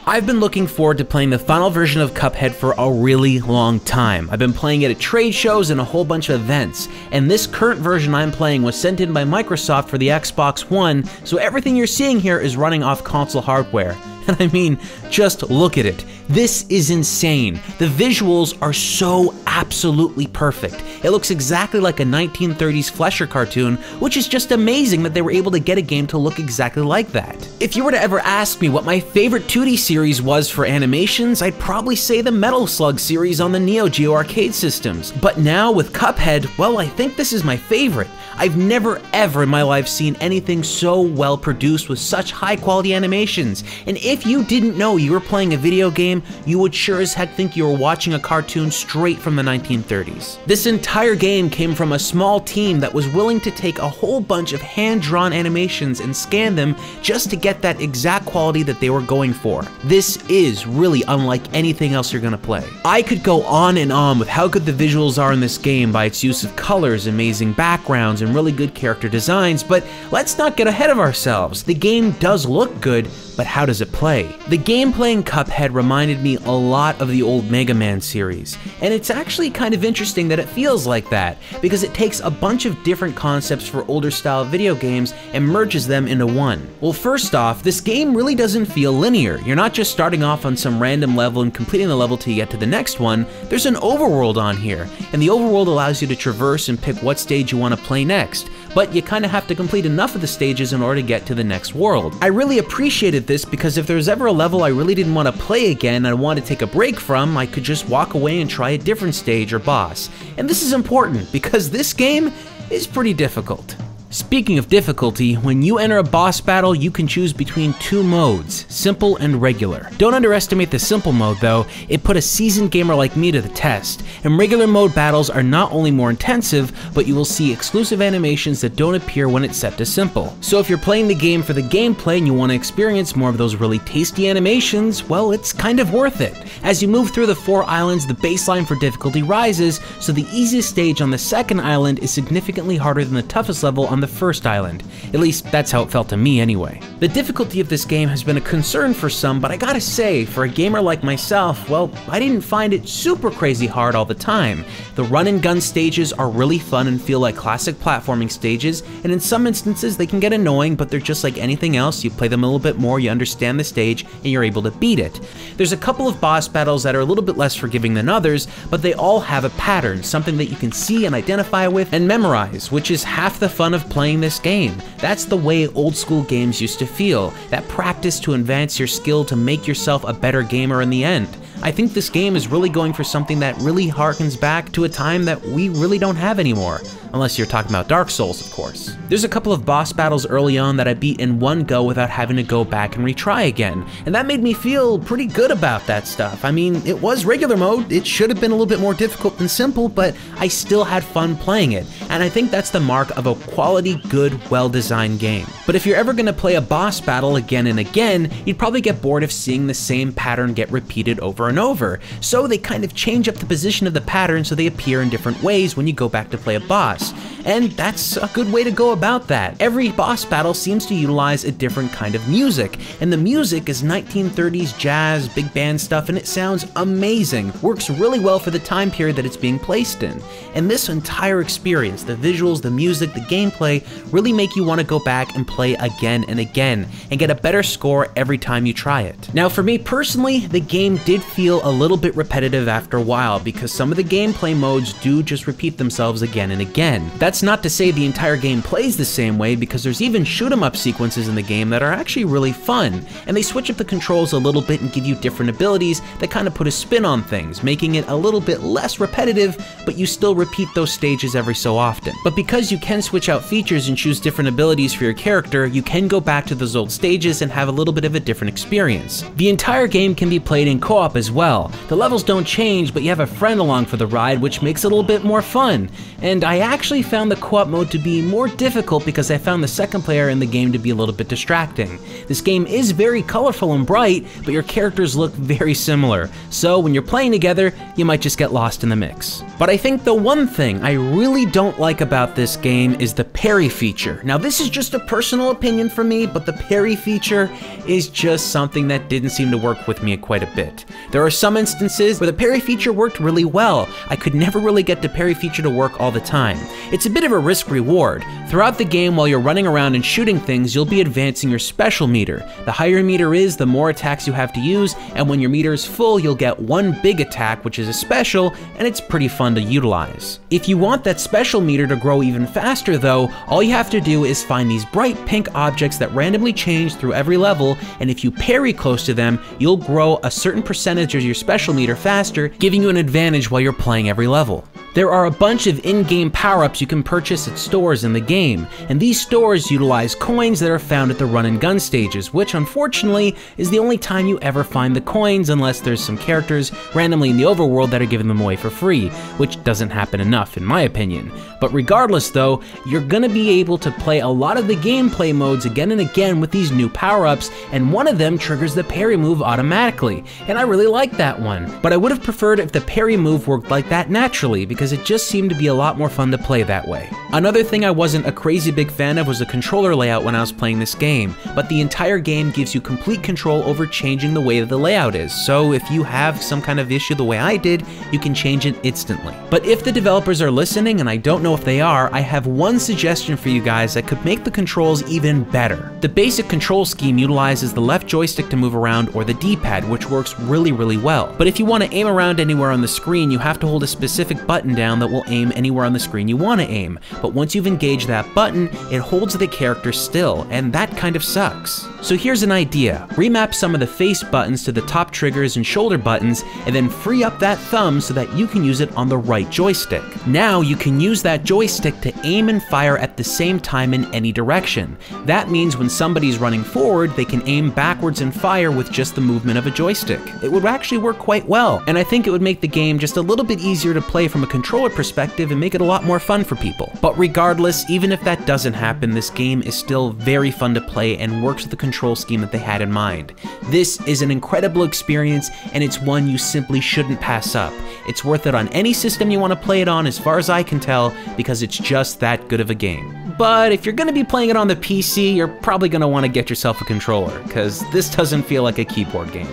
I've been looking forward to playing the final version of Cuphead for a really long time. I've been playing it at trade shows and a whole bunch of events, and this current version I'm playing was sent in by Microsoft for the Xbox One, so everything you're seeing here is running off console hardware. And I mean, just look at it. This is insane. The visuals are so absolutely perfect. It looks exactly like a 1930s Fleischer cartoon, which is just amazing that they were able to get a game to look exactly like that. If you were to ever ask me what my favorite 2D series was for animations, I'd probably say the Metal Slug series on the Neo Geo arcade systems. But now with Cuphead, well, I think this is my favorite. I've never ever in my life seen anything so well produced with such high quality animations. And if you didn't know you were playing a video game, you would sure as heck think you were watching a cartoon straight from the 1930s. This entire game came from a small team that was willing to take a whole bunch of hand-drawn animations and scan them just to get that exact quality that they were going for. This is really unlike anything else you're gonna play. I could go on and on with how good the visuals are in this game by its use of colors, amazing backgrounds, and really good character designs, but let's not get ahead of ourselves. The game does look good, but how does it play? The gameplay in Cuphead reminded me a lot of the old Mega Man series, and it's actually kind of interesting that it feels like that, because it takes a bunch of different concepts for older style video games and merges them into one. Well, first off, this game really doesn't feel linear. You're not just starting off on some random level and completing the level till you get to the next one. There's an overworld on here, and the overworld allows you to traverse and pick what stage you want to play next, but you kind of have to complete enough of the stages in order to get to the next world. I really appreciated this because if there was ever a level I really didn't want to play again and I wanted to take a break from, I could just walk away and try a different stage or boss. And this is important because this game is pretty difficult. Speaking of difficulty, when you enter a boss battle, you can choose between two modes, simple and regular. Don't underestimate the simple mode though, it put a seasoned gamer like me to the test, and regular mode battles are not only more intensive, but you will see exclusive animations that don't appear when it's set to simple. So if you're playing the game for the gameplay and you want to experience more of those really tasty animations, well, it's kind of worth it. As you move through the 4 islands, the baseline for difficulty rises, so the easiest stage on the second island is significantly harder than the toughest level on the first island. At least that's how it felt to me anyway. The difficulty of this game has been a concern for some, but I gotta say, for a gamer like myself, well, I didn't find it super crazy hard all the time. The run and gun stages are really fun and feel like classic platforming stages, and in some instances they can get annoying, but they're just like anything else. You play them a little bit more, you understand the stage, and you're able to beat it. There's a couple of boss battles that are a little bit less forgiving than others, but they all have a pattern, something that you can see and identify with and memorize, which is half the fun of playing this game. That's the way old school games used to feel, that practice to advance your skill to make yourself a better gamer in the end. I think this game is really going for something that really harkens back to a time that we really don't have anymore. Unless you're talking about Dark Souls, of course. There's a couple of boss battles early on that I beat in one go without having to go back and retry again, and that made me feel pretty good about that stuff. I mean, it was regular mode, it should have been a little bit more difficult than simple, but I still had fun playing it, and I think that's the mark of a quality, good, well-designed game. But if you're ever gonna play a boss battle again and again, you'd probably get bored of seeing the same pattern get repeated over and over, so they kind of change up the position of the pattern so they appear in different ways when you go back to play a boss. And that's a good way to go about that. Every boss battle seems to utilize a different kind of music, and the music is 1930s jazz, big band stuff, and it sounds amazing. Works really well for the time period that it's being placed in. And this entire experience, the visuals, the music, the gameplay, really make you want to go back and play again and again, and get a better score every time you try it. Now for me personally, the game did feel a little bit repetitive after a while, because some of the gameplay modes do just repeat themselves again and again. That's not to say the entire game plays the same way, because there's even shoot 'em up sequences in the game that are actually really fun, and they switch up the controls a little bit and give you different abilities that kind of put a spin on things, making it a little bit less repetitive, but you still repeat those stages every so often. But because you can switch out features and choose different abilities for your character, you can go back to those old stages and have a little bit of a different experience. The entire game can be played in co-op as as well. The levels don't change, but you have a friend along for the ride, which makes it a little bit more fun. And I actually found the co-op mode to be more difficult because I found the second player in the game to be a little bit distracting. This game is very colorful and bright, but your characters look very similar. So when you're playing together, you might just get lost in the mix. But I think the one thing I really don't like about this game is the parry feature. Now this is just a personal opinion for me, but the parry feature is just something that didn't seem to work with me quite a bit. There are some instances where the parry feature worked really well. I could never really get the parry feature to work all the time. It's a bit of a risk reward. Throughout the game, while you're running around and shooting things, you'll be advancing your special meter. The higher your meter is, the more attacks you have to use, and when your meter is full, you'll get one big attack, which is a special, and it's pretty fun to utilize. If you want that special meter to grow even faster though, all you have to do is find these bright pink objects that randomly change through every level, and if you parry close to them, you'll grow a certain percentage of your special meter faster, giving you an advantage while you're playing every level. There are a bunch of in-game power-ups you can purchase at stores in the game, and these stores utilize coins that are found at the run and gun stages, which unfortunately is the only time you ever find the coins unless there's some characters randomly in the overworld that are giving them away for free, which doesn't happen enough in my opinion. But regardless though, you're gonna be able to play a lot of the gameplay modes again and again with these new power-ups, and one of them triggers the parry move automatically, and I really like that one. But I would have preferred if the parry move worked like that naturally, because it just seemed to be a lot more fun to play that way. Another thing I wasn't a crazy big fan of was the controller layout when I was playing this game, but the entire game gives you complete control over changing the way that the layout is, so if you have some kind of issue the way I did, you can change it instantly. But if the developers are listening, and I don't know if they are, I have one suggestion for you guys that could make the controls even better. The basic control scheme utilizes the left joystick to move around or the D-pad, which works really well. But if you want to aim around anywhere on the screen, you have to hold a specific button down that will aim anywhere on the screen you want to aim. But once you've engaged that button, it holds the character still, and that kind of sucks. So here's an idea. Remap some of the face buttons to the top triggers and shoulder buttons, and then free up that thumb so that you can use it on the right joystick. Now you can use that joystick to aim and fire at the same time in any direction. That means when somebody's running forward, they can aim backwards and fire with just the movement of a joystick. It would actually work quite well, and I think it would make the game just a little bit easier to play from a controller perspective and make it a lot more fun for people. But regardless, even if that doesn't happen, this game is still very fun to play and works with the control scheme that they had in mind. This is an incredible experience, and it's one you simply shouldn't pass up. It's worth it on any system you want to play it on as far as I can tell, because it's just that good of a game. But if you're going to be playing it on the PC, you're probably going to want to get yourself a controller, because this doesn't feel like a keyboard game.